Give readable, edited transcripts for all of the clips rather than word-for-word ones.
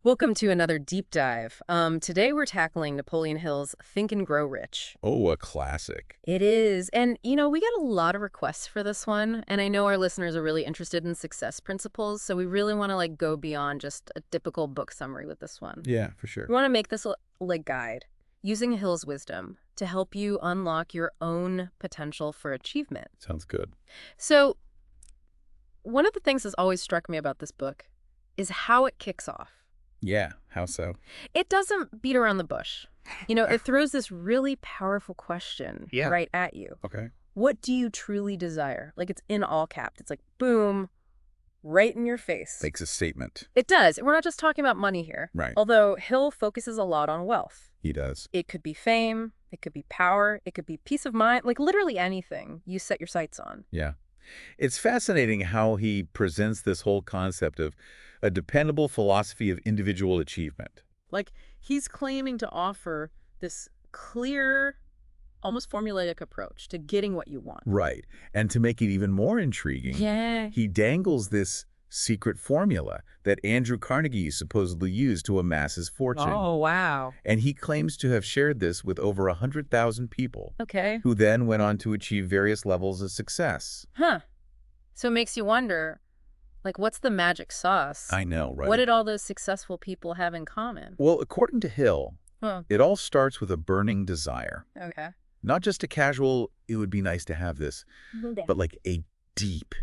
Welcome to another deep dive. Today we're tackling Napoleon Hill's Think and Grow Rich. Oh, a classic. It is. And, we got a lot of requests for this one. And I know our listeners are really interested in success principles. So we really want to go beyond just a typical book summary with this one. Yeah, for sure. We want to make this a guide using Hill's wisdom to help you unlock your own potential for achievement. Sounds good. So one of the things that's always struck me about this book is how it kicks off. Yeah, how so? It doesn't beat around the bush. It throws this really powerful question right at you. Okay. What do you truly desire? It's in all caps. It's like, boom, right in your face. Makes a statement. It does. We're not just talking about money here. Right. Although Hill focuses a lot on wealth. He does. It could be fame. It could be power. It could be peace of mind. Literally anything you set your sights on. Yeah. It's fascinating how he presents this whole concept of a dependable philosophy of individual achievement. He's claiming to offer this clear, almost formulaic approach to getting what you want. Right. And to make it even more intriguing, he dangles this secret formula that Andrew Carnegie supposedly used to amass his fortune. Oh, wow. And he claims to have shared this with over 100,000 people. Okay. Who then went on to achieve various levels of success. Huh. So it makes you wonder, what's the magic sauce? I know, right? What did all those successful people have in common? Well, according to Hill, it all starts with a burning desire. Okay. Not just a casual, it would be nice to have this, but a deep,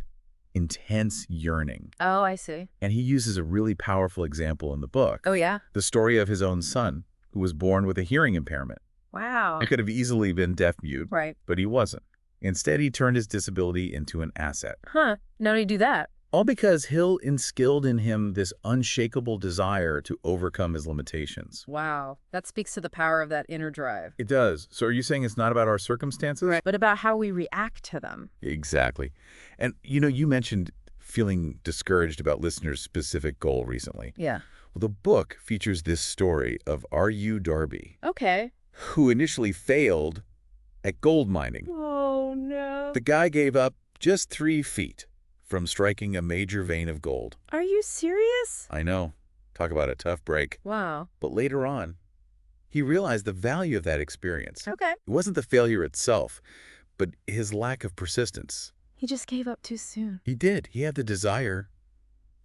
intense yearning. Oh, I see. And he uses a really powerful example in the book. Oh, yeah? The story of his own son, who was born with a hearing impairment. Wow. It could have easily been deaf-mute, Right. but he wasn't. Instead, he turned his disability into an asset. Huh. How did he do that? All because Hill instilled in him this unshakable desire to overcome his limitations. Wow. That speaks to the power of that inner drive. It does. So are you saying it's not about our circumstances? Right. But about how we react to them. Exactly. And, you mentioned feeling discouraged about listeners' specific goal recently. Yeah. Well, the book features this story of R.U. Darby. Okay. Who initially failed at gold mining. Oh, no. The guy gave up just 3 feet from striking a major vein of gold. Are you serious? I know. Talk about a tough break. Wow. But later on, he realized the value of that experience. Okay. It wasn't the failure itself, but his lack of persistence. He just gave up too soon. He did. He had the desire,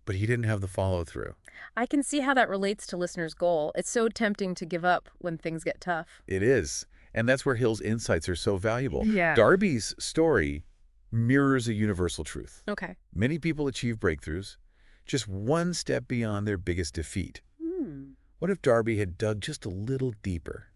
but he didn't have the follow-through. I can see how that relates to listeners' goal. It's so tempting to give up when things get tough. It is. And that's where Hill's insights are so valuable. Yeah. Darby's story mirrors a universal truth. Okay. Many people achieve breakthroughs just one step beyond their biggest defeat. What if Darby had dug just a little deeper?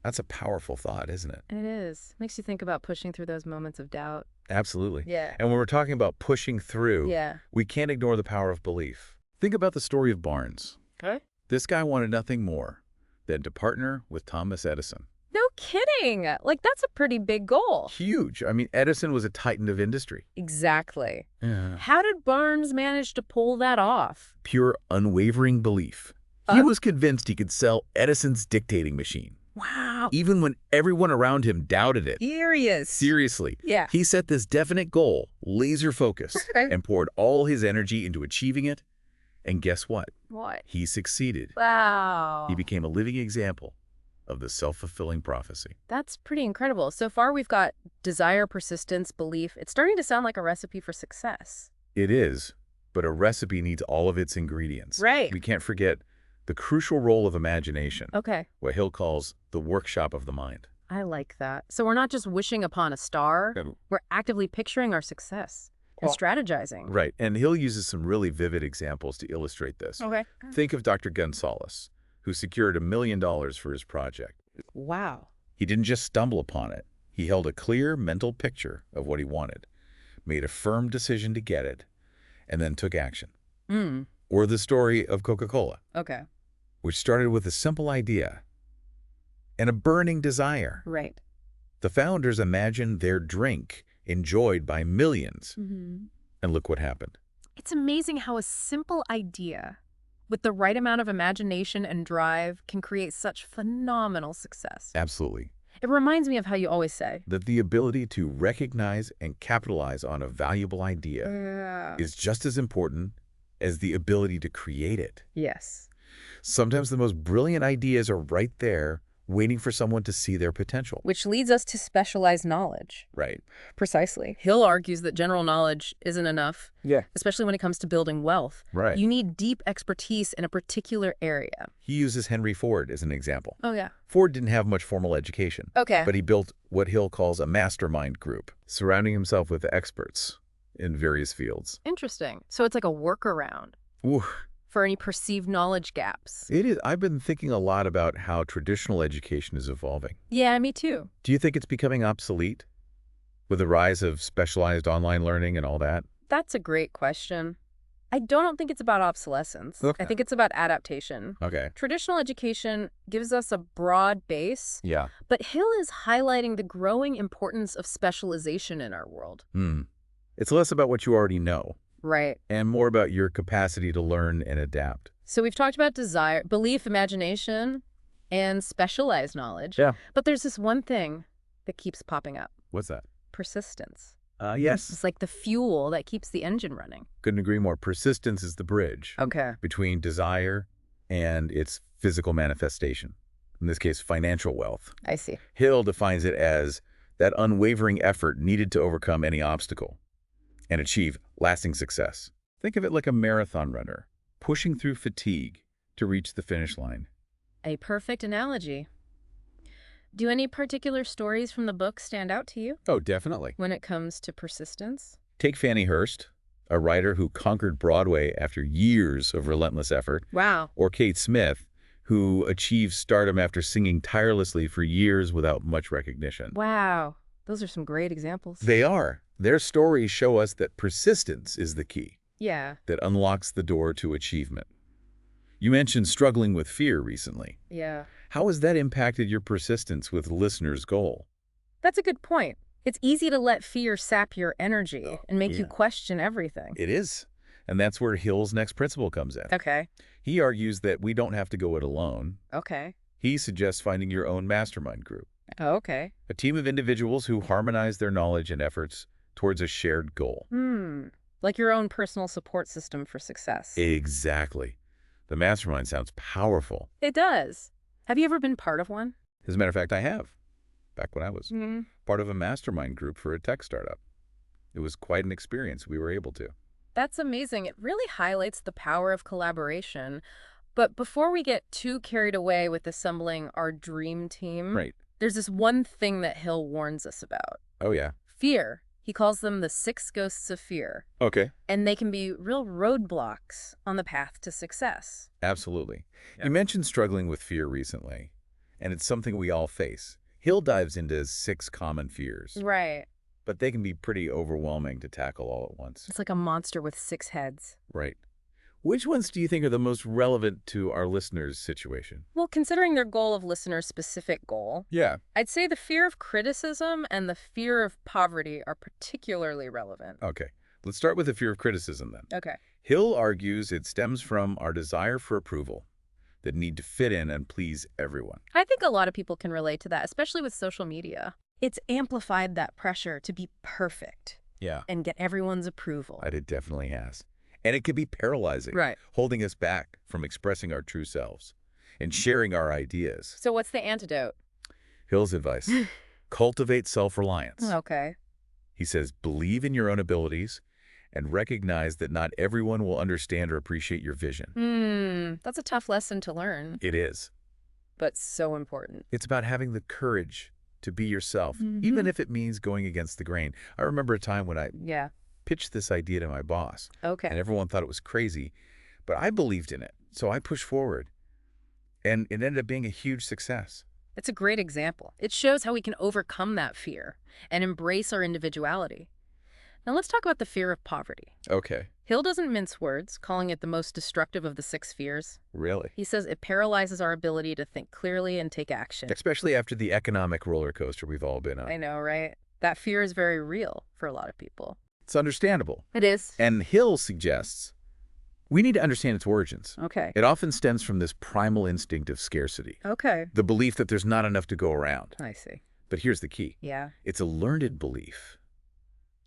That's a powerful thought, isn't it? It is. Makes you think about pushing through those moments of doubt. Absolutely. Yeah. And when we're talking about pushing through, we can't ignore the power of belief. Think about the story of Barnes. Okay. This guy wanted nothing more than to partner with Thomas Edison. No kidding. That's a pretty big goal. Huge. I mean, Edison was a titan of industry. Exactly. Yeah. How did Barnes manage to pull that off? Pure, unwavering belief. He was convinced he could sell Edison's dictating machine. Wow. Even when everyone around him doubted it. Serious. Seriously. Yeah. He set this definite goal, laser focused, Okay. and poured all his energy into achieving it. And guess what? What? He succeeded. Wow. He became a living example of the self-fulfilling prophecy. That's pretty incredible. So far, we've got desire, persistence, belief. It's starting to sound like a recipe for success. It is, but a recipe needs all of its ingredients. Right. We can't forget the crucial role of imagination, Okay. what Hill calls the workshop of the mind. I like that. So we're not just wishing upon a star. We're actively picturing our success and strategizing. Right, and Hill uses some really vivid examples to illustrate this. Okay. Think of Dr. Gonzalez, who secured $1 million for his project. Wow. He didn't just stumble upon it. He held a clear mental picture of what he wanted, made a firm decision to get it, and then took action. Or the story of Coca-Cola, Okay. which started with a simple idea and a burning desire. Right. The founders imagined their drink enjoyed by millions. Mm-hmm. And look what happened. It's amazing how a simple idea with the right amount of imagination and drive can create such phenomenal success. Absolutely. It reminds me of how you always say That the ability to recognize and capitalize on a valuable idea is just as important as the ability to create it. Yes. Sometimes the most brilliant ideas are right there, waiting for someone to see their potential. Which leads us to specialized knowledge. Right. Precisely. Hill argues that general knowledge isn't enough, Yeah. especially when it comes to building wealth. Right. You need deep expertise in a particular area. He uses Henry Ford as an example. Oh, yeah. Ford didn't have much formal education. Okay. But he built what Hill calls a mastermind group, surrounding himself with experts in various fields. Interesting. So it's like a workaround Ooh, for any perceived knowledge gaps. it is. I've been thinking a lot about how traditional education is evolving. Yeah, me too. Do you think it's becoming obsolete with the rise of specialized online learning and all that? That's a great question. I don't think it's about obsolescence. Okay. I think it's about adaptation. Okay. Traditional education gives us a broad base, Yeah. but Hill is highlighting the growing importance of specialization in our world. It's less about what you already know Right. and more about your capacity to learn and adapt. So we've talked about desire, belief, imagination, and specialized knowledge. Yeah. But there's this one thing that keeps popping up. What's that? Persistence. Yes. It's like the fuel that keeps the engine running. Couldn't agree more. Persistence is the bridge Okay. between desire and its physical manifestation. In this case, financial wealth. I see. Hill defines it as that unwavering effort needed to overcome any obstacle and achieve lasting success. Think of it like a marathon runner, pushing through fatigue to reach the finish line. A perfect analogy. Do any particular stories from the book stand out to you Oh, definitely. when it comes to persistence? Take Fannie Hurst, a writer who conquered Broadway after years of relentless effort, Wow. or Kate Smith, who achieved stardom after singing tirelessly for years without much recognition. Wow. Those are some great examples. They are. Their stories show us that persistence is the key Yeah. that unlocks the door to achievement. You mentioned struggling with fear recently. Yeah. How has that impacted your persistence with listeners' goal? That's a good point. It's easy to let fear sap your energy and make you yeah. question everything. It is. And that's where Hill's next principle comes in. Okay. He argues that we don't have to go it alone. Okay. He suggests finding your own mastermind group, Okay. a team of individuals who harmonize their knowledge and efforts towards a shared goal. Like your own personal support system for success. Exactly. The mastermind sounds powerful. It does. Have you ever been part of one? As a matter of fact, I have. Back when I was Mm-hmm. part of a mastermind group for a tech startup. It was quite an experience. We were able to. That's amazing. It really highlights the power of collaboration. But before we get too carried away with assembling our dream team, Right. there's this one thing that Hill warns us about. Oh, yeah. Fear. He calls them the 6 ghosts of fear. Okay. And they can be real roadblocks on the path to success. Absolutely. Yeah. You mentioned struggling with fear recently, and it's something we all face. Hill dives into 6 common fears, Right. but they can be pretty overwhelming to tackle all at once. It's like a monster with 6 heads. Right. Which ones do you think are the most relevant to our listeners' situation? Well, considering their goal of listeners' specific goal, Yeah. I'd say the fear of criticism and the fear of poverty are particularly relevant. Okay. Let's start with the fear of criticism then. Okay. Hill argues it stems from our desire for approval, that need to fit in and please everyone. I think a lot of people can relate to that, especially with social media. It's amplified that pressure to be perfect Yeah. and get everyone's approval. It definitely has. And it can be paralyzing, Right. holding us back from expressing our true selves and sharing our ideas. So what's the antidote? Hill's advice, cultivate self-reliance. Okay. He says, believe in your own abilities and recognize that not everyone will understand or appreciate your vision. That's a tough lesson to learn, It is. but so important. It's about having the courage to be yourself, Mhm. even if it means going against the grain. I remember a time when I Yeah. pitched this idea to my boss, Okay. and everyone thought it was crazy, but I believed in it, so I pushed forward, and it ended up being a huge success. It's a great example. It shows how we can overcome that fear and embrace our individuality. Now let's talk about the fear of poverty. Okay. Hill doesn't mince words, calling it the most destructive of the 6 fears. Really? He says it paralyzes our ability to think clearly and take action. Especially after the economic roller coaster we've all been I on. know, right? That fear is very real for a lot of people. It's understandable. It is. And Hill suggests we need to understand its origins. Okay. It often stems from this primal instinct of scarcity, Okay. the belief that there's not enough to go around. I see. But here's the key. Yeah. It's a learned belief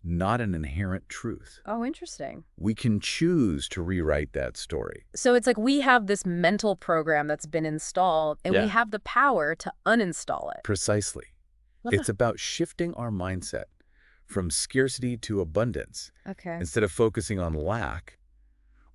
not an inherent truth. Oh, interesting. We can choose to rewrite that story. So it's like we have this mental program that's been installed, and we Yeah. have the power to uninstall it. Precisely. It's about shifting our mindset from scarcity to abundance. Okay. Instead of focusing on lack,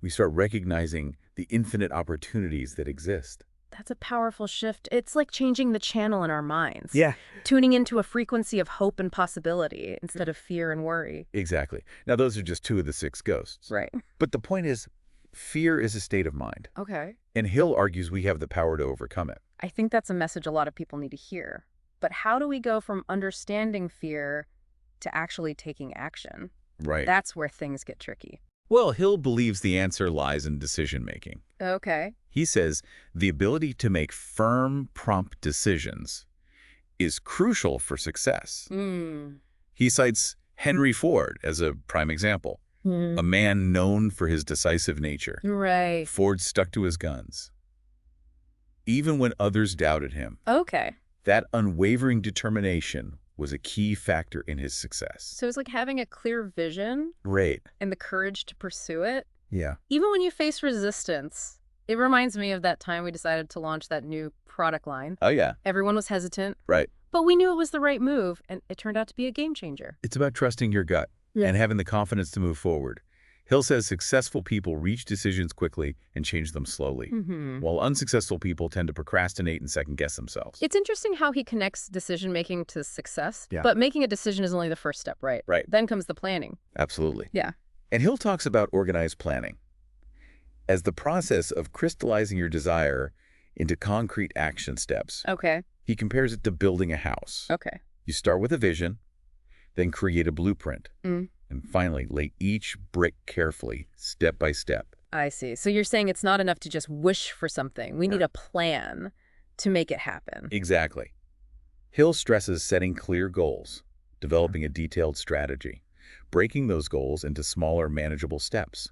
we start recognizing the infinite opportunities that exist. That's a powerful shift. It's like changing the channel in our minds. Yeah. Tuning into a frequency of hope and possibility instead of fear and worry. Exactly. Now, those are just 2 of the 6 ghosts. Right. But the point is, fear is a state of mind. Okay. And Hill argues we have the power to overcome it. I think that's a message a lot of people need to hear. But how do we go from understanding fear to actually taking action? Right. That's where things get tricky. Well, Hill believes the answer lies in decision-making. Okay. He says the ability to make firm, prompt decisions is crucial for success. He cites Henry Ford as a prime example, a man known for his decisive nature. Right. Ford stuck to his guns. Even when others doubted him, Okay. that unwavering determination was a key factor in his success. So it's like having a clear vision Right. and the courage to pursue it. Yeah. Even when you face resistance, it reminds me of that time we decided to launch that new product line. Oh, yeah. Everyone was hesitant, Right. but we knew it was the right move, and it turned out to be a game changer. It's about trusting your gut and having the confidence to move forward. Hill says successful people reach decisions quickly and change them slowly, while unsuccessful people tend to procrastinate and second-guess themselves. It's interesting how he connects decision-making to success, Yeah. but making a decision is only the first step, right? Right. Then comes the planning. Absolutely. Yeah. And Hill talks about organized planning as the process of crystallizing your desire into concrete action steps. Okay. He compares it to building a house. Okay. You start with a vision, then create a blueprint, and finally lay each brick carefully, step by step. I see. So you're saying it's not enough to just wish for something. We need a plan to make it happen. Exactly. Hill stresses setting clear goals, developing a detailed strategy, breaking those goals into smaller, manageable steps.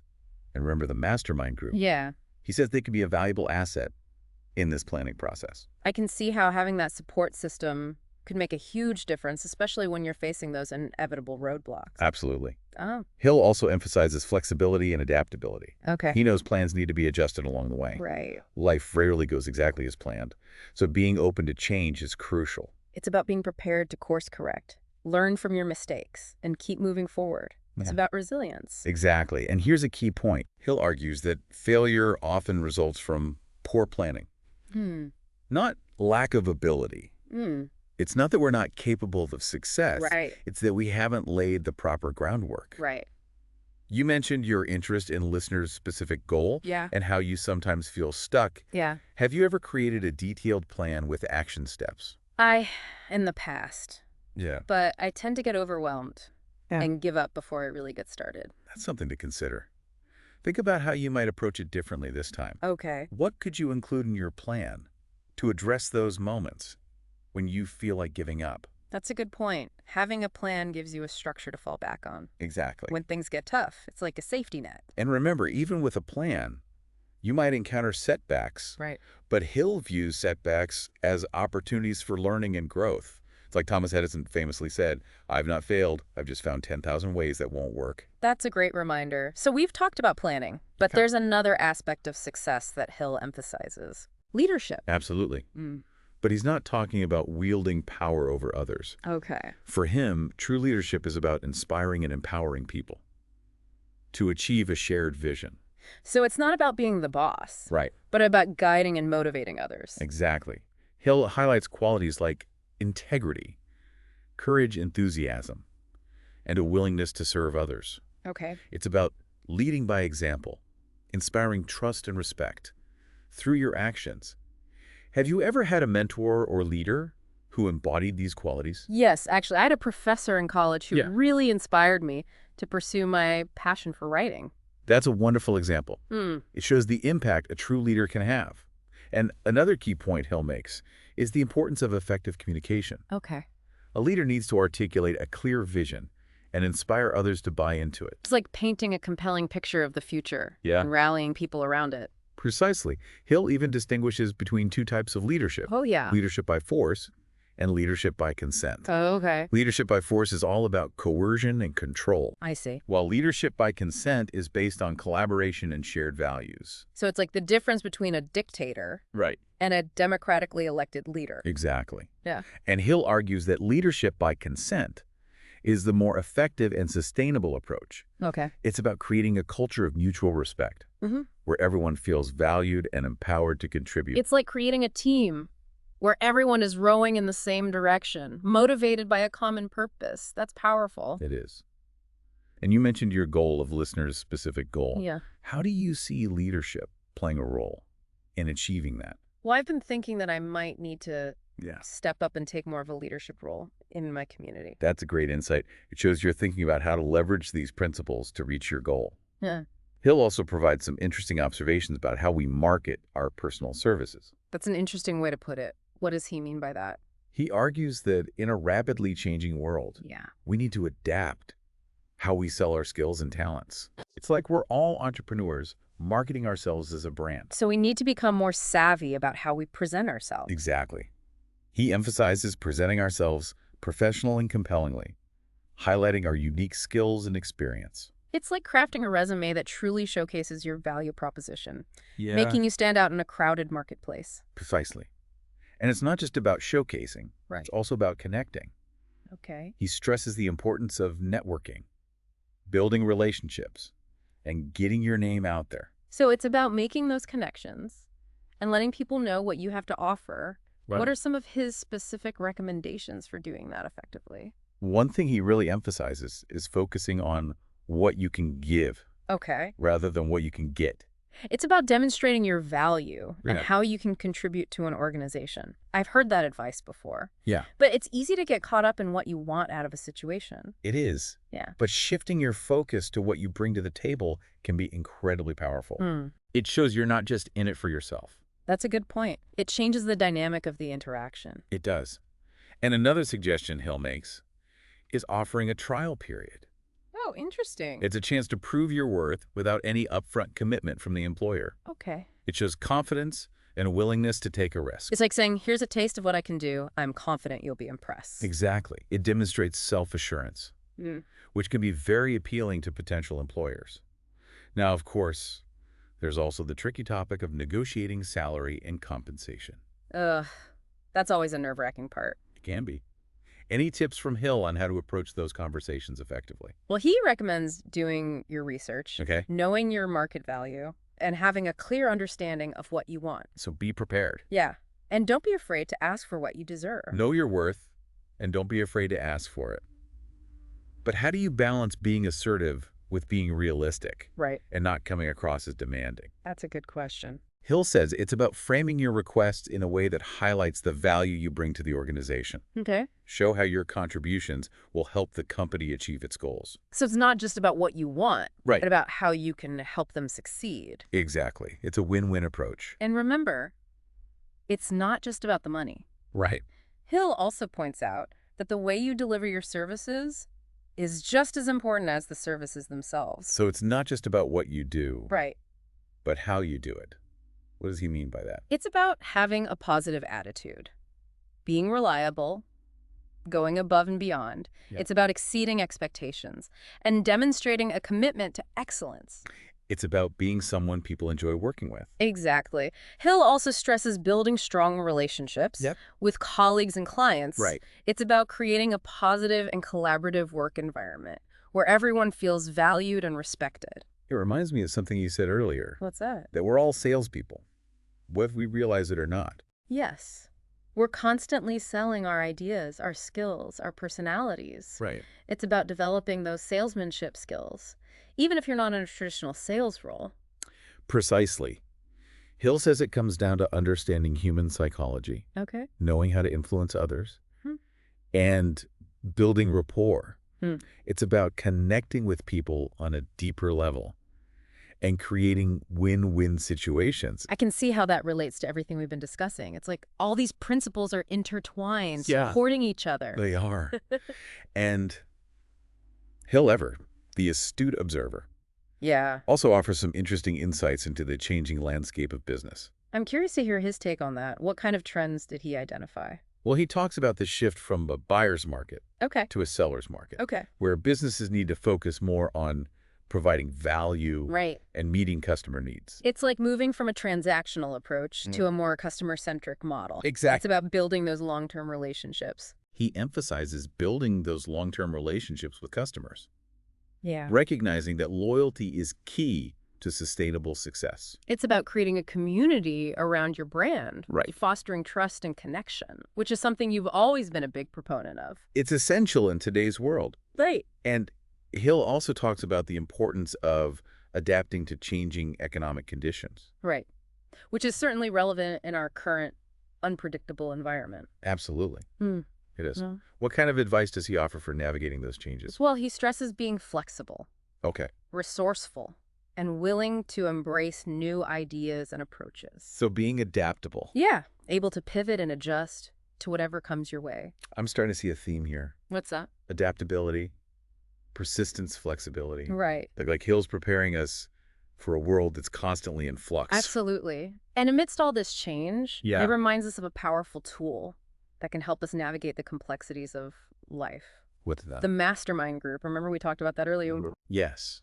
And remember the mastermind group. Yeah. He says they can be a valuable asset in this planning process. I can see how having that support system could make a huge difference, especially when you're facing those inevitable roadblocks. Absolutely. Oh, Hill also emphasizes flexibility and adaptability. okay. He knows plans need to be adjusted along the way. Right. Life rarely goes exactly as planned, so being open to change is crucial. It's about being prepared to course correct, learn from your mistakes, and keep moving forward. It's Yeah. about resilience. Exactly. And here's a key point. Hill argues that failure often results from poor planning, not lack of ability. It's not that we're not capable of success. Right. It's that we haven't laid the proper groundwork. Right. You mentioned your interest in listeners' specific goal Yeah. and how you sometimes feel stuck. Yeah. Have you ever created a detailed plan with action steps? In the past, Yeah. but I tend to get overwhelmed Yeah. and give up before I really get started. That's something to consider. Think about how you might approach it differently this time. Okay. What could you include in your plan to address those moments when you feel like giving up? That's a good point. Having a plan gives you a structure to fall back on. Exactly. When things get tough, it's like a safety net. And remember, even with a plan, you might encounter setbacks. Right. But Hill views setbacks as opportunities for learning and growth. It's like Thomas Edison famously said, "I've not failed. I've just found 10,000 ways that won't work." That's a great reminder. So we've talked about planning, but there's another aspect of success that Hill emphasizes. Leadership. Absolutely. But he's not talking about wielding power over others. Okay. For him, true leadership is about inspiring and empowering people to achieve a shared vision. So it's not about being the boss, Right. but about guiding and motivating others. Exactly. Hill highlights qualities like integrity, courage, enthusiasm, and a willingness to serve others. Okay. It's about leading by example, inspiring trust and respect through your actions. Have you ever had a mentor or leader who embodied these qualities? Yes, actually, I had a professor in college who Yeah. really inspired me to pursue my passion for writing. That's a wonderful example. It shows the impact a true leader can have. And another key point Hill makes is the importance of effective communication. Okay. A leader needs to articulate a clear vision and inspire others to buy into it. It's like painting a compelling picture of the future Yeah. and rallying people around it. Precisely. Hill even distinguishes between 2 types of leadership. Oh, yeah. Leadership by force and leadership by consent. Oh, okay. Leadership by force is all about coercion and control, I see. while leadership by consent is based on collaboration and shared values. So it's like the difference between a dictator Right. and a democratically elected leader. Exactly. Yeah. And Hill argues that leadership by consent is the more effective and sustainable approach. Okay. It's about creating a culture of mutual respect, Mm-hmm. where everyone feels valued and empowered to contribute. It's like creating a team where everyone is rowing in the same direction, motivated by a common purpose. That's powerful. It is. And you mentioned your goal of listeners' specific goal. Yeah. How do you see leadership playing a role in achieving that? Well, I've been thinking that I might need to Yeah. step up and take more of a leadership role in my community. That's a great insight. It shows you're thinking about how to leverage these principles to reach your goal. Yeah. Hill also provides some interesting observations about how we market our personal services. That's an interesting way to put it. What does he mean by that? He argues that in a rapidly changing world, Yeah. we need to adapt how we sell our skills and talents. It's like we're all entrepreneurs marketing ourselves as a brand. So we need to become more savvy about how we present ourselves. Exactly. He emphasizes presenting ourselves professional and compellingly, highlighting our unique skills and experience. It's like crafting a resume that truly showcases your value proposition, Yeah. making you stand out in a crowded marketplace. Precisely. And it's not just about showcasing. Right. It's also about connecting. Okay. He stresses the importance of networking, building relationships, and getting your name out there. So it's about making those connections and letting people know what you have to offer. What are some of his specific recommendations for doing that effectively? One thing he really emphasizes is focusing on what you can give Okay. rather than what you can get. It's about demonstrating your value and Yeah. how you can contribute to an organization. I've heard that advice before. Yeah. But it's easy to get caught up in what you want out of a situation. It is. Yeah. But shifting your focus to what you bring to the table can be incredibly powerful. It shows you're not just in it for yourself. That's a good point. It changes the dynamic of the interaction. It does. And another suggestion Hill makes is offering a trial period. Oh, interesting. It's a chance to prove your worth without any upfront commitment from the employer. Okay. It shows confidence and a willingness to take a risk. It's like saying, here's a taste of what I can do. I'm confident you'll be impressed. Exactly. It demonstrates self-assurance, Mm. which can be very appealing to potential employers. Now, of course, there's also the tricky topic of negotiating salary and compensation. Ugh, that's always a nerve-wracking part. It can be. Any tips from Hill on how to approach those conversations effectively? Well, he recommends doing your research, Okay. knowing your market value, and having a clear understanding of what you want. So be prepared. Yeah. And don't be afraid to ask for what you deserve. Know your worth, and don't be afraid to ask for it. But how do you balance being assertive with being realistic Right. and not coming across as demanding? That's a good question. Hill says it's about framing your requests in a way that highlights the value you bring to the organization. Okay. Show how your contributions will help the company achieve its goals. So it's not just about what you want, Right. but about how you can help them succeed. Exactly. It's a win-win approach. And remember, it's not just about the money. Right. Hill also points out that the way you deliver your services is just as important as the services themselves. So it's not just about what you do, Right. but how you do it. What does he mean by that? It's about having a positive attitude, being reliable, going above and beyond. Yeah. It's about exceeding expectations and demonstrating a commitment to excellence. It's about being someone people enjoy working with. Exactly. Hill also stresses building strong relationships Yep. with colleagues and clients. Right. It's about creating a positive and collaborative work environment where everyone feels valued and respected. It reminds me of something you said earlier, What's that? that we're all salespeople, whether we realize it or not. Yes. We're constantly selling our ideas, our skills, our personalities. Right. It's about developing those salesmanship skills, even if you're not in a traditional sales role. Precisely. Hill says it comes down to understanding human psychology, Okay. knowing how to influence others, Hmm. and building rapport. Hmm. It's about connecting with people on a deeper level and creating win-win situations. I can see how that relates to everything we've been discussing. It's like all these principles are intertwined, Yeah. supporting each other. They are. And Hill Ever, the astute observer, Yeah. also offers some interesting insights into the changing landscape of business. I'm curious to hear his take on that. What kind of trends did he identify? Well, he talks about the shift from a buyer's market Okay. to a seller's market, Okay. where businesses need to focus more on providing value Right. and meeting customer needs. It's like moving from a transactional approach to a more customer-centric model. It's Exactly. about building those long-term relationships. He emphasizes building those long-term relationships with customers, Yeah. recognizing that loyalty is key to sustainable success. It's about creating a community around your brand, Right. fostering trust and connection, which is something you've always been a big proponent of. It's essential in today's world. Right. And Hill also talks about the importance of adapting to changing economic conditions. Right. Which is certainly relevant in our current unpredictable environment. Absolutely. Hmm. It is. Yeah. What kind of advice does he offer for navigating those changes? Well, he stresses being flexible, Okay. resourceful, and willing to embrace new ideas and approaches. So being adaptable. Yeah, able to pivot and adjust to whatever comes your way. I'm starting to see a theme here. What's that? Adaptability, persistence, flexibility. Right. Like Hill's preparing us for a world that's constantly in flux. Absolutely. And amidst all this change, Yeah. it reminds us of a powerful tool that can help us navigate the complexities of life. What's that? The mastermind group. Remember we talked about that earlier? Yes.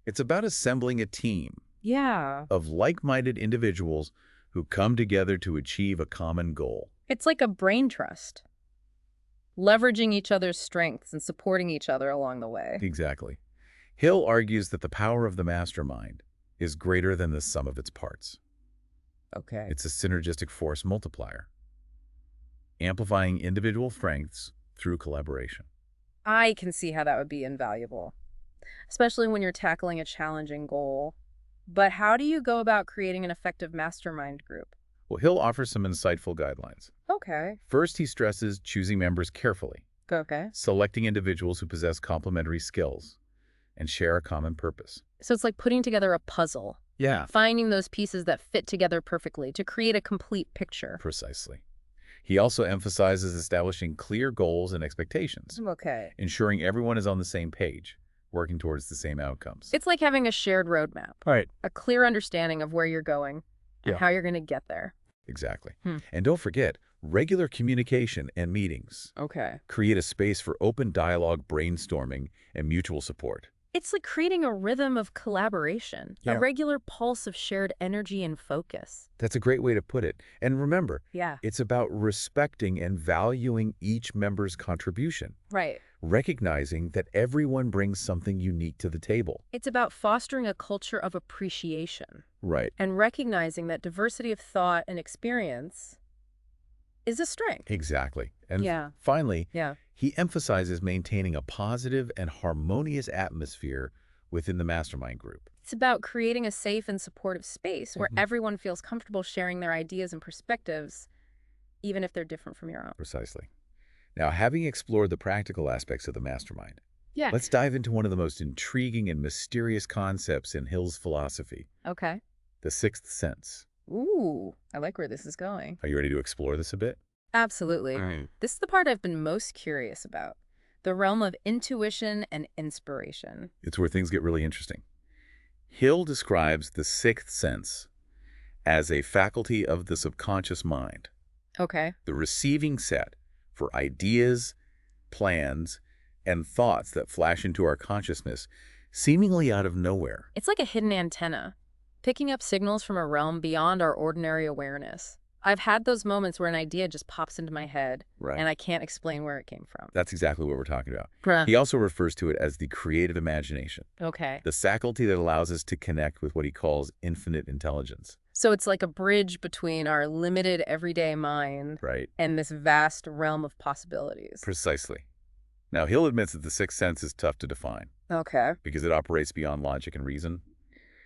It's about assembling a team Yeah. of like-minded individuals who come together to achieve a common goal. It's like a brain trust, leveraging each other's strengths and supporting each other along the way. Exactly. Hill argues that the power of the mastermind is greater than the sum of its parts. Okay. It's a synergistic force multiplier, amplifying individual strengths through collaboration. I can see how that would be invaluable, especially when you're tackling a challenging goal. But how do you go about creating an effective mastermind group? Well, Hill offers some insightful guidelines. Okay. First, he stresses choosing members carefully, Okay. selecting individuals who possess complementary skills and share a common purpose. So it's like putting together a puzzle, Yeah. finding those pieces that fit together perfectly to create a complete picture. Precisely. He also emphasizes establishing clear goals and expectations, Okay. ensuring everyone is on the same page, working towards the same outcomes. It's like having a shared roadmap, Right. a clear understanding of where you're going and Yeah. how you're going to get there. Exactly. Hmm. And don't forget, regular communication and meetings Okay. create a space for open dialogue, brainstorming, and mutual support. It's like creating a rhythm of collaboration, Yeah. a regular pulse of shared energy and focus. That's a great way to put it. And remember, Yeah. it's about respecting and valuing each member's contribution, Right. recognizing that everyone brings something unique to the table. It's about fostering a culture of appreciation Right. and recognizing that diversity of thought and experience is a strength. Exactly. And Yeah. finally, Yeah. he emphasizes maintaining a positive and harmonious atmosphere within the mastermind group. It's about creating a safe and supportive space where Mhm. everyone feels comfortable sharing their ideas and perspectives, even if they're different from your own. Precisely. Now, having explored the practical aspects of the mastermind, Yeah. let's dive into one of the most intriguing and mysterious concepts in Hill's philosophy, Okay. the sixth sense. Ooh, I like where this is going. Are you ready to explore this a bit? Absolutely. right. This is the part I've been most curious about, the realm of intuition and inspiration. It's where things get really interesting. Hill describes the sixth sense as a faculty of the subconscious mind, Okay. the receiving set for ideas, plans, and thoughts that flash into our consciousness, seemingly out of nowhere. It's like a hidden antenna, picking up signals from a realm beyond our ordinary awareness. I've had those moments where an idea just pops into my head, Right. and I can't explain where it came from. That's exactly what we're talking about. Bruh. He also refers to it as the creative imagination, Okay. the faculty that allows us to connect with what he calls infinite intelligence. So it's like a bridge between our limited everyday mind Right. and this vast realm of possibilities. Precisely. Now, Hill admits that the sixth sense is tough to define Okay. because it operates beyond logic and reason.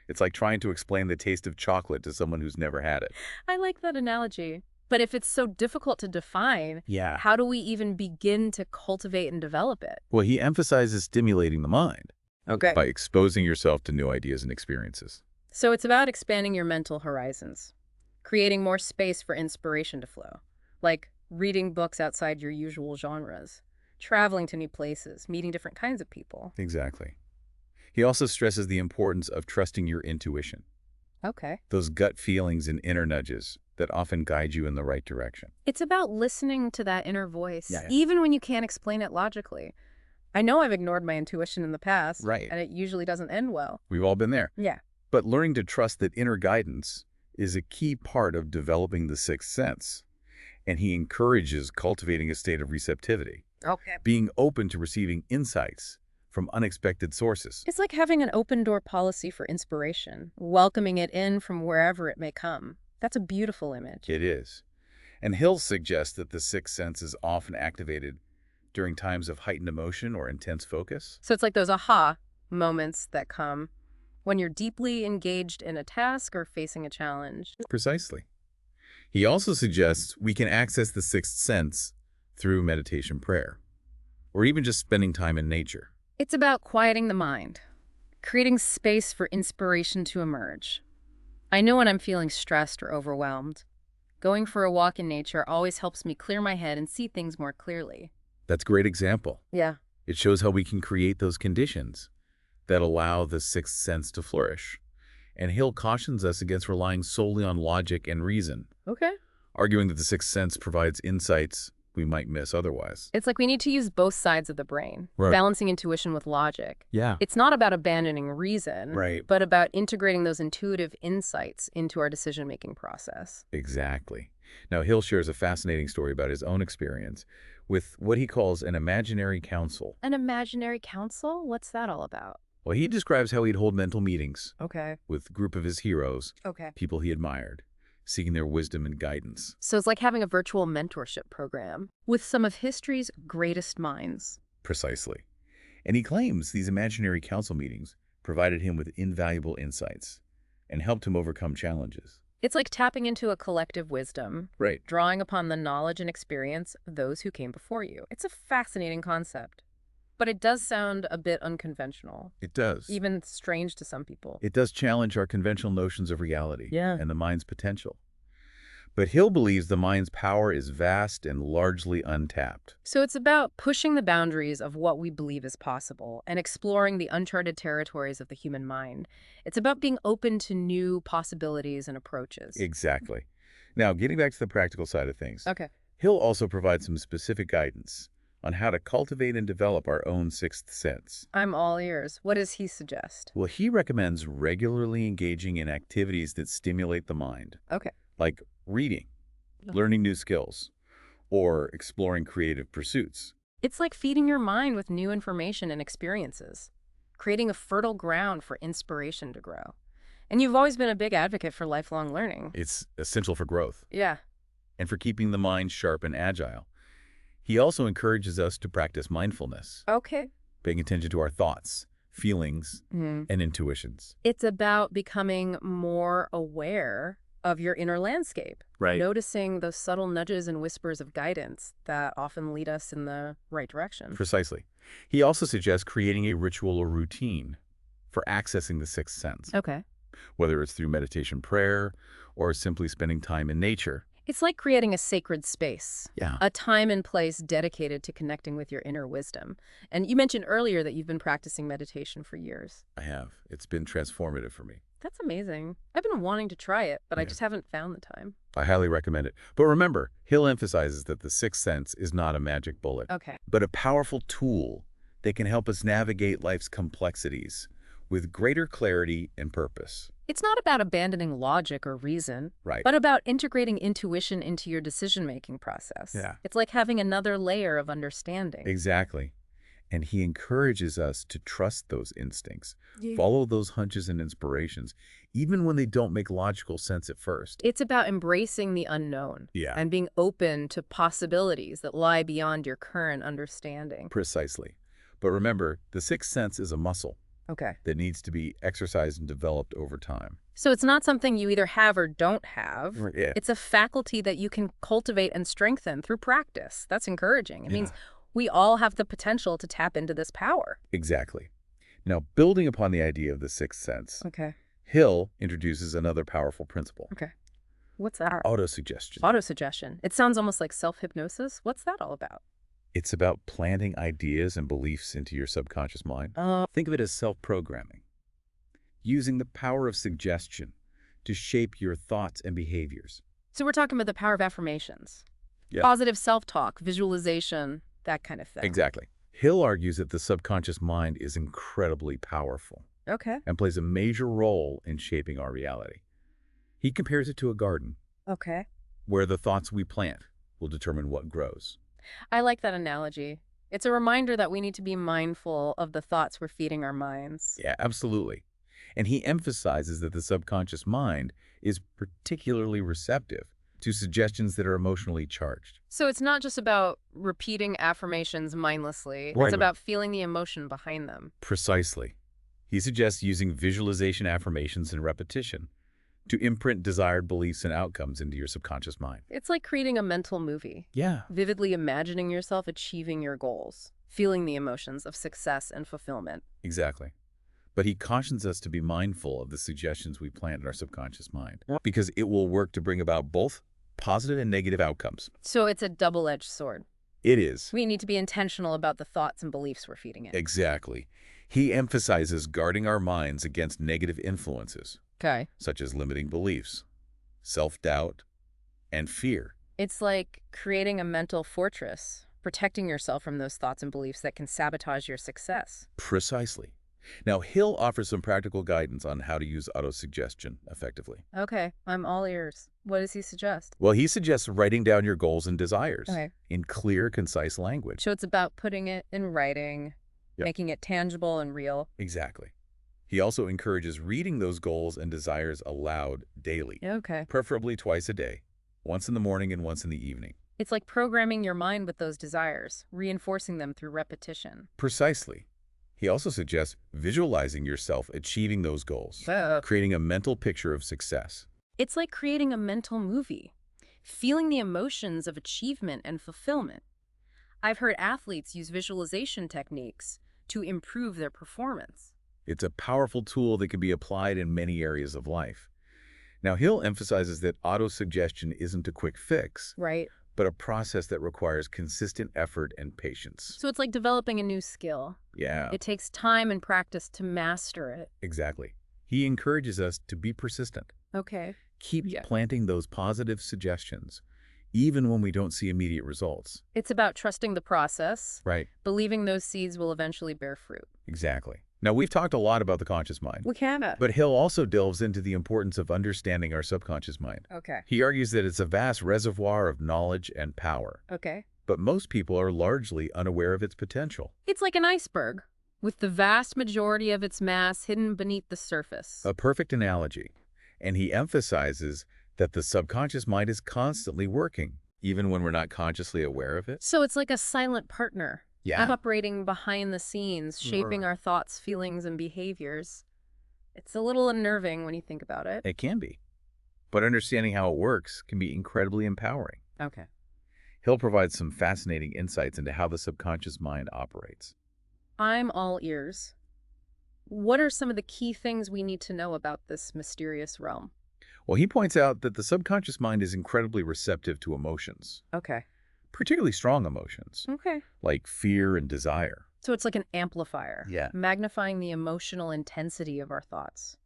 It's like trying to explain the taste of chocolate to someone who's never had it. I like that analogy. But if it's so difficult to define, Yeah. how do we even begin to cultivate and develop it? Well, he emphasizes stimulating the mind Okay. by exposing yourself to new ideas and experiences. So it's about expanding your mental horizons, creating more space for inspiration to flow, like reading books outside your usual genres, traveling to new places, meeting different kinds of people. Exactly. He also stresses the importance of trusting your intuition, Okay. those gut feelings and inner nudges that often guide you in the right direction. It's about listening to that inner voice, Yeah. even when you can't explain it logically. I know I've ignored my intuition in the past, Right. and it usually doesn't end well. We've all been there. Yeah. But learning to trust that inner guidance is a key part of developing the sixth sense. And he encourages cultivating a state of receptivity, Okay. being open to receiving insights from unexpected sources. It's like having an open door policy for inspiration, welcoming it in from wherever it may come. That's a beautiful image. It is. And Hill suggests that the sixth sense is often activated during times of heightened emotion or intense focus. So it's like those aha moments that come when you're deeply engaged in a task or facing a challenge. Precisely. He also suggests we can access the sixth sense through meditation prayer, or even just spending time in nature. It's about quieting the mind, creating space for inspiration to emerge. I know when I'm feeling stressed or overwhelmed. Going for a walk in nature always helps me clear my head and see things more clearly. That's a great example. Yeah. It shows how we can create those conditions that allow the sixth sense to flourish. And Hill cautions us against relying solely on logic and reason, Okay. arguing that the sixth sense provides insights we might miss otherwise. It's like we need to use both sides of the brain, Right. balancing intuition with logic. Yeah. It's not about abandoning reason, Right. but about integrating those intuitive insights into our decision-making process. Exactly. Now, Hill shares a fascinating story about his own experience with what he calls an imaginary council. An imaginary council? What's that all about? Well, he describes how he'd hold mental meetings Okay. with a group of his heroes, Okay. people he admired, seeking their wisdom and guidance. So it's like having a virtual mentorship program with some of history's greatest minds. Precisely. And he claims these imaginary council meetings provided him with invaluable insights and helped him overcome challenges. It's like tapping into a collective wisdom, Right. drawing upon the knowledge and experience of those who came before you. It's a fascinating concept, but it does sound a bit unconventional, It does. even strange to some people. It does challenge our conventional notions of reality Yeah. and the mind's potential. But Hill believes the mind's power is vast and largely untapped. So it's about pushing the boundaries of what we believe is possible and exploring the uncharted territories of the human mind. It's about being open to new possibilities and approaches. Exactly. Now, getting back to the practical side of things, Okay. Hill also provides some specific guidance on how to cultivate and develop our own sixth sense. I'm all ears. What does he suggest? Well, he recommends regularly engaging in activities that stimulate the mind, Okay. like reading, Oh. learning new skills, or exploring creative pursuits. It's like feeding your mind with new information and experiences, creating a fertile ground for inspiration to grow. And you've always been a big advocate for lifelong learning. It's essential for growth Yeah. and for keeping the mind sharp and agile. He also encourages us to practice mindfulness, Okay. paying attention to our thoughts, feelings, Mm. and intuitions. It's about becoming more aware of your inner landscape, Right. noticing those subtle nudges and whispers of guidance that often lead us in the right direction. Precisely. He also suggests creating a ritual or routine for accessing the sixth sense, Okay. whether it's through meditation prayer or simply spending time in nature. It's like creating a sacred space, Yeah. a time and place dedicated to connecting with your inner wisdom. And you mentioned earlier that you've been practicing meditation for years. I have. It's been transformative for me. That's amazing. I've been wanting to try it, but I Yeah. just haven't found the time. I highly recommend it. But remember, Hill emphasizes that the sixth sense is not a magic bullet, Okay. but a powerful tool that can help us navigate life's complexities with greater clarity and purpose. It's not about abandoning logic or reason, Right. but about integrating intuition into your decision-making process. Yeah. It's like having another layer of understanding. Exactly. And he encourages us to trust those instincts, Yeah. follow those hunches and inspirations, even when they don't make logical sense at first. It's about embracing the unknown Yeah. and being open to possibilities that lie beyond your current understanding. Precisely. But remember, the sixth sense is a muscle Okay. that needs to be exercised and developed over time. So it's not something you either have or don't have. Yeah. It's a faculty that you can cultivate and strengthen through practice. That's encouraging. It means we all have the potential to tap into this power. Exactly. Now, building upon the idea of the sixth sense, Okay. Hill introduces another powerful principle, Okay. What's that? autosuggestion. Autosuggestion. It sounds almost like self-hypnosis. What's that all about? It's about planting ideas and beliefs into your subconscious mind. Think of it as self-programming, using the power of suggestion to shape your thoughts and behaviors. So we're talking about the power of affirmations, Yeah. positive self-talk, visualization, that kind of thing. Exactly. Hill argues that the subconscious mind is incredibly powerful Okay. and plays a major role in shaping our reality. He compares it to a garden, Okay. where the thoughts we plant will determine what grows. I like that analogy. It's a reminder that we need to be mindful of the thoughts we're feeding our minds. Yeah, absolutely. And he emphasizes that the subconscious mind is particularly receptive to suggestions that are emotionally charged. So it's not just about repeating affirmations mindlessly. Right. It's about feeling the emotion behind them. Precisely. He suggests using visualization affirmations and repetition to imprint desired beliefs and outcomes into your subconscious mind. It's like creating a mental movie, Yeah, vividly imagining yourself achieving your goals, feeling the emotions of success and fulfillment. exactly. But he cautions us to be mindful of the suggestions we plant in our subconscious mind because it will work to bring about both positive and negative outcomes. So it's a double-edged sword. It is. We need to be intentional about the thoughts and beliefs we're feeding it. Exactly. He emphasizes guarding our minds against negative influences, Okay. such as limiting beliefs, self-doubt, and fear. It's like creating a mental fortress, protecting yourself from those thoughts and beliefs that can sabotage your success. Precisely. Now, Hill offers some practical guidance on how to use autosuggestion effectively. Okay, I'm all ears. What does he suggest? Well, he suggests writing down your goals and desires Okay. in clear, concise language. So it's about putting it in writing, Yep. making it tangible and real. Exactly. He also encourages reading those goals and desires aloud daily, Okay. preferably twice a day, once in the morning and once in the evening. It's like programming your mind with those desires, reinforcing them through repetition. Precisely. He also suggests visualizing yourself achieving those goals, So creating a mental picture of success. it's like creating a mental movie, feeling the emotions of achievement and fulfillment. I've heard athletes use visualization techniques to improve their performance. It's a powerful tool that can be applied in many areas of life. Now, Hill emphasizes that autosuggestion isn't a quick fix, Right. but a process that requires consistent effort and patience. So it's like developing a new skill. Yeah, It takes time and practice to master it. exactly. He encourages us to be persistent. Okay. Keep Yeah. planting those positive suggestions, even when we don't see immediate results. It's about trusting the process, Right. believing those seeds will eventually bear fruit. Exactly. Now, we've talked a lot about the conscious mind, We can. but Hill also delves into the importance of understanding our subconscious mind. Okay. He argues that it's a vast reservoir of knowledge and power, Okay. but most people are largely unaware of its potential. It's like an iceberg, with the vast majority of its mass hidden beneath the surface. A perfect analogy. And he emphasizes that the subconscious mind is constantly working, even when we're not consciously aware of it. So it's like a silent partner, Yeah, operating behind the scenes, shaping our thoughts, feelings, and behaviors. It's a little unnerving when you think about it. it can be. But understanding how it works can be incredibly empowering. Okay. Hill provides some fascinating insights into how the subconscious mind operates. I'm all ears. What are some of the key things we need to know about this mysterious realm? Well, he points out that the subconscious mind is incredibly receptive to emotions, Okay. particularly strong emotions, Okay. like fear and desire. So it's like an amplifier, Yeah. magnifying the emotional intensity of our thoughts.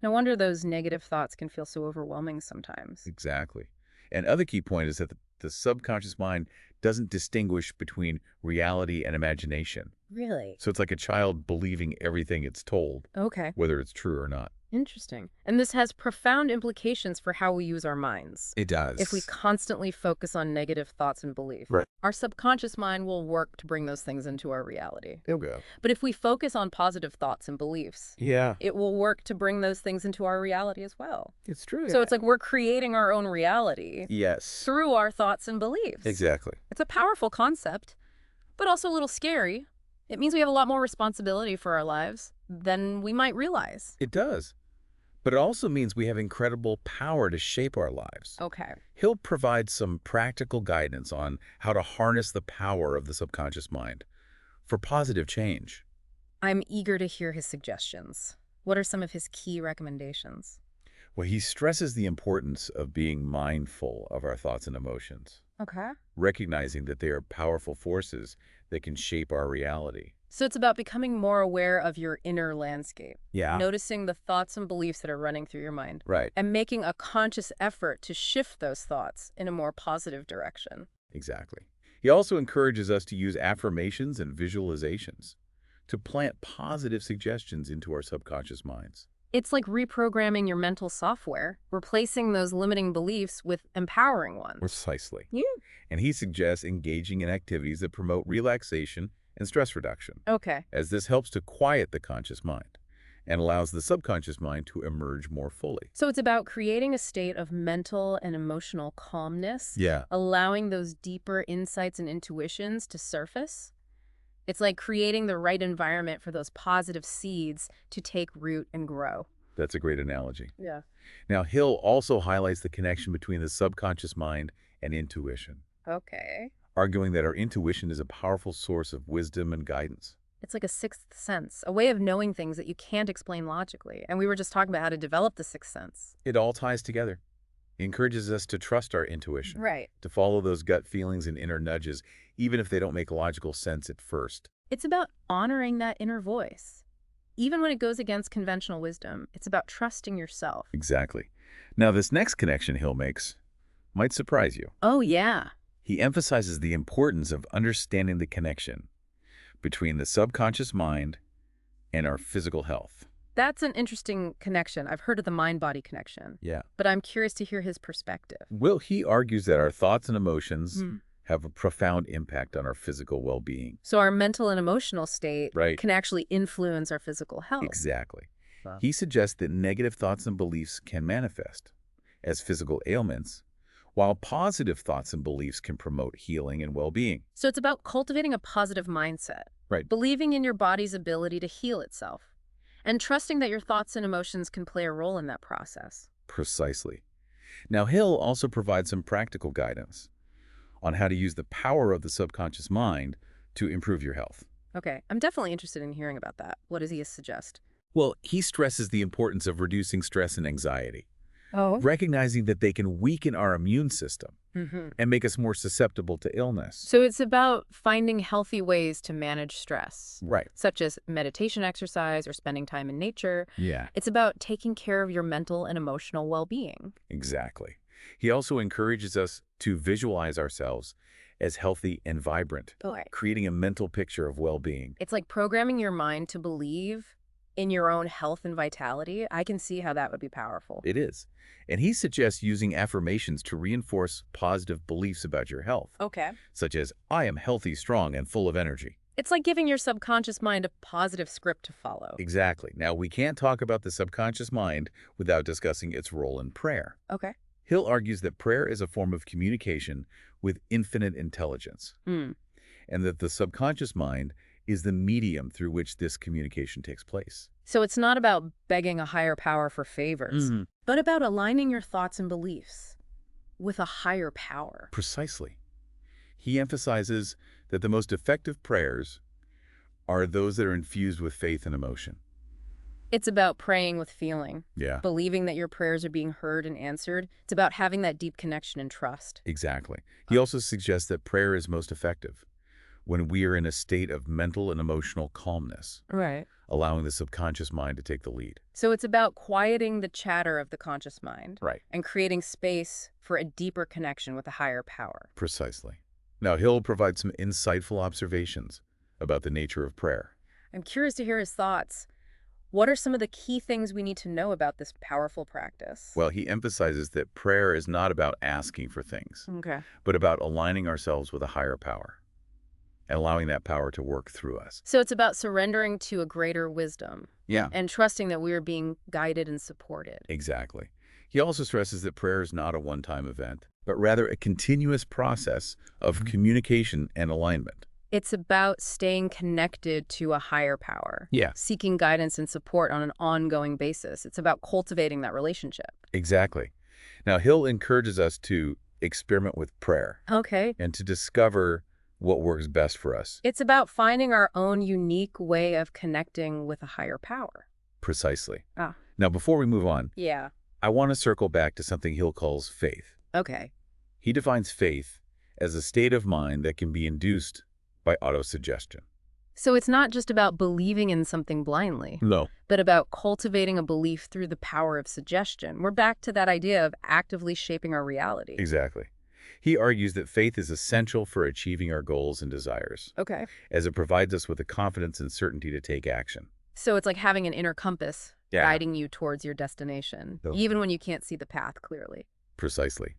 No wonder those negative thoughts can feel so overwhelming sometimes. Exactly. And other key point is that the subconscious mind doesn't distinguish between reality and imagination. Really? So it's like a child believing everything it's told, Okay. whether it's true or not. Interesting. And this has profound implications for how we use our minds. It does. If we constantly focus on negative thoughts and beliefs, Right. our subconscious mind will work to bring those things into our reality. It'll go. But if we focus on positive thoughts and beliefs, Yeah, it will work to bring those things into our reality as well. it's true. So it's like we're creating our own reality Yes. through our thoughts and beliefs. Exactly. It's a powerful concept, but also a little scary. It means we have a lot more responsibility for our lives than we might realize. It does. But it also means we have incredible power to shape our lives. Okay. He'll provide some practical guidance on how to harness the power of the subconscious mind for positive change. I'm eager to hear his suggestions. What are some of his key recommendations? Well, he stresses the importance of being mindful of our thoughts and emotions, Okay. recognizing that they are powerful forces that can shape our reality. So it's about becoming more aware of your inner landscape, Yeah. noticing the thoughts and beliefs that are running through your mind, Right. and making a conscious effort to shift those thoughts in a more positive direction. Exactly. He also encourages us to use affirmations and visualizations to plant positive suggestions into our subconscious minds. It's like reprogramming your mental software, replacing those limiting beliefs with empowering ones. Precisely. Yeah. And he suggests engaging in activities that promote relaxation and stress reduction, Okay. as this helps to quiet the conscious mind and allows the subconscious mind to emerge more fully. So it's about creating a state of mental and emotional calmness, Yeah, allowing those deeper insights and intuitions to surface. It's like creating the right environment for those positive seeds to take root and grow. that's a great analogy. Yeah. Now, Hill also highlights the connection between the subconscious mind and intuition, Okay. arguing that our intuition is a powerful source of wisdom and guidance. It's like a sixth sense, a way of knowing things that you can't explain logically. And we were just talking about how to develop the sixth sense. It all ties together. It encourages us to trust our intuition, Right. to follow those gut feelings and inner nudges, even if they don't make logical sense at first. It's about honoring that inner voice. Even when it goes against conventional wisdom, it's about trusting yourself. Exactly. Now, this next connection Hill makes might surprise you. Oh, yeah. He emphasizes the importance of understanding the connection between the subconscious mind and our physical health. That's an interesting connection. I've heard of the mind-body connection, Yeah. but I'm curious to hear his perspective. Well, he argues that our thoughts and emotions Hmm. have a profound impact on our physical well-being. So our mental and emotional state Right. can actually influence our physical health. Exactly. Wow. He suggests that negative thoughts and beliefs can manifest as physical ailments, while positive thoughts and beliefs can promote healing and well-being. So it's about cultivating a positive mindset, Right. believing in your body's ability to heal itself, and trusting that your thoughts and emotions can play a role in that process. Precisely. Now, Hill also provides some practical guidance on how to use the power of the subconscious mind to improve your health. Okay, I'm definitely interested in hearing about that. What does he suggest? Well, he stresses the importance of reducing stress and anxiety, Oh. recognizing that they can weaken our immune system and make us more susceptible to illness. So it's about finding healthy ways to manage stress, Right. such as meditation exercise or spending time in nature. Yeah, It's about taking care of your mental and emotional well-being. exactly. He also encourages us to visualize ourselves as healthy and vibrant, Okay. creating a mental picture of well-being. It's like programming your mind to believe in your own health and vitality. I can see how that would be powerful. It is. And he suggests using affirmations to reinforce positive beliefs about your health, Okay. such as, I am healthy, strong, and full of energy. It's like giving your subconscious mind a positive script to follow. Exactly. Now, we can't talk about the subconscious mind without discussing its role in prayer. Okay. Hill argues that prayer is a form of communication with infinite intelligence, Hmm. and that the subconscious mind is the medium through which this communication takes place. So it's not about begging a higher power for favors, but about aligning your thoughts and beliefs with a higher power. Precisely. He emphasizes that the most effective prayers are those that are infused with faith and emotion. It's about praying with feeling, Yeah, believing that your prayers are being heard and answered. It's about having that deep connection and trust. exactly. He also suggests that prayer is most effective when we are in a state of mental and emotional calmness, Right. allowing the subconscious mind to take the lead. So it's about quieting the chatter of the conscious mind Right. and creating space for a deeper connection with a higher power. Precisely. Now, Hill provides some insightful observations about the nature of prayer. I'm curious to hear his thoughts. What are some of the key things we need to know about this powerful practice? Well, he emphasizes that prayer is not about asking for things, Okay. but about aligning ourselves with a higher power and allowing that power to work through us. So it's about surrendering to a greater wisdom Yeah, and trusting that we are being guided and supported. exactly. He also stresses that prayer is not a one-time event, but rather a continuous process of communication and alignment. It's about staying connected to a higher power, Yeah, seeking guidance and support on an ongoing basis. It's about cultivating that relationship. exactly. Now, Hill encourages us to experiment with prayer Okay. and to discover what works best for us. It's about finding our own unique way of connecting with a higher power. Precisely. Ah. Now, before we move on, Yeah. I want to circle back to something Hill calls faith. Okay. He defines faith as a state of mind that can be induced by autosuggestion. So it's not just about believing in something blindly, No. but about cultivating a belief through the power of suggestion. We're back to that idea of actively shaping our reality. Exactly. He argues that faith is essential for achieving our goals and desires, Okay. as it provides us with the confidence and certainty to take action. So it's like having an inner compass Yeah. guiding you towards your destination, So- even when you can't see the path clearly. Precisely.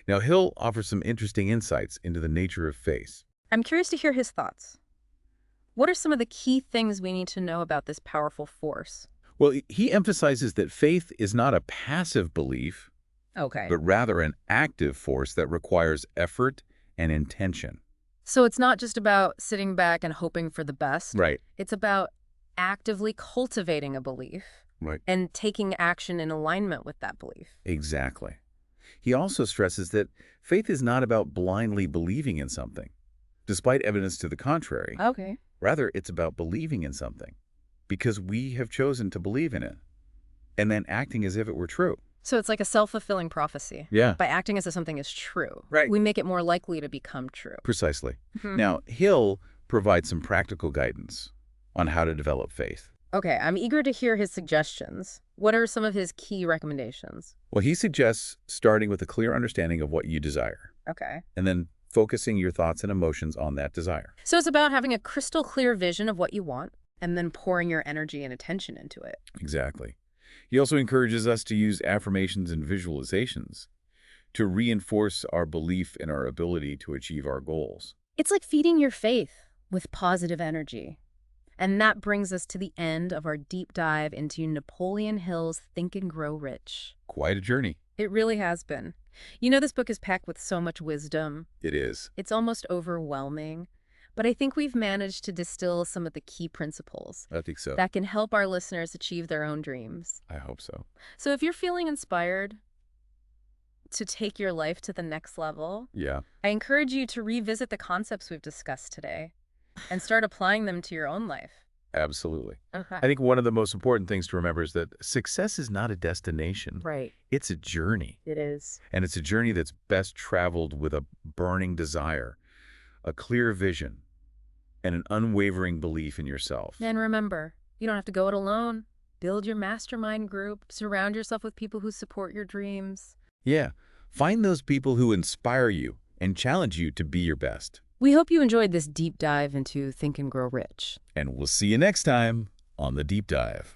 Now, Hill offers some interesting insights into the nature of faith. I'm curious to hear his thoughts. What are some of the key things we need to know about this powerful force? Well, he emphasizes that faith is not a passive belief, Okay. but rather an active force that requires effort and intention. So it's not just about sitting back and hoping for the best. Right. It's about actively cultivating a belief Right. and taking action in alignment with that belief. Exactly. He also stresses that faith is not about blindly believing in something, despite evidence to the contrary. Okay. Rather, it's about believing in something because we have chosen to believe in it and then acting as if it were true. So it's like a self-fulfilling prophecy. Yeah. By acting as if something is true, Right. we make it more likely to become true. Precisely. Mhm. Now, Hill provides some practical guidance on how to develop faith. Okay, I'm eager to hear his suggestions. What are some of his key recommendations? Well, he suggests starting with a clear understanding of what you desire Okay. and then focusing your thoughts and emotions on that desire. So it's about having a crystal clear vision of what you want and then pouring your energy and attention into it. Exactly. He also encourages us to use affirmations and visualizations to reinforce our belief in our ability to achieve our goals. It's like feeding your faith with positive energy. And that brings us to the end of our deep dive into Napoleon Hill's Think and Grow Rich. Quite a journey. It really has been. You know, this book is packed with so much wisdom. It is. It's almost overwhelming. But I think we've managed to distill some of the key principles I think so. that can help our listeners achieve their own dreams. I hope so. So if you're feeling inspired to take your life to the next level, Yeah. I encourage you to revisit the concepts we've discussed today and start applying them to your own life. Absolutely. Okay. I think one of the most important things to remember is that success is not a destination. Right. It's a journey. It is. And it's a journey that's best traveled with a burning desire, a clear vision, and an unwavering belief in yourself. And remember, you don't have to go it alone. Build your mastermind group. Surround yourself with people who support your dreams. Yeah. Find those people who inspire you and challenge you to be your best. We hope you enjoyed this deep dive into Think and Grow Rich. And we'll see you next time on The Deep Dive.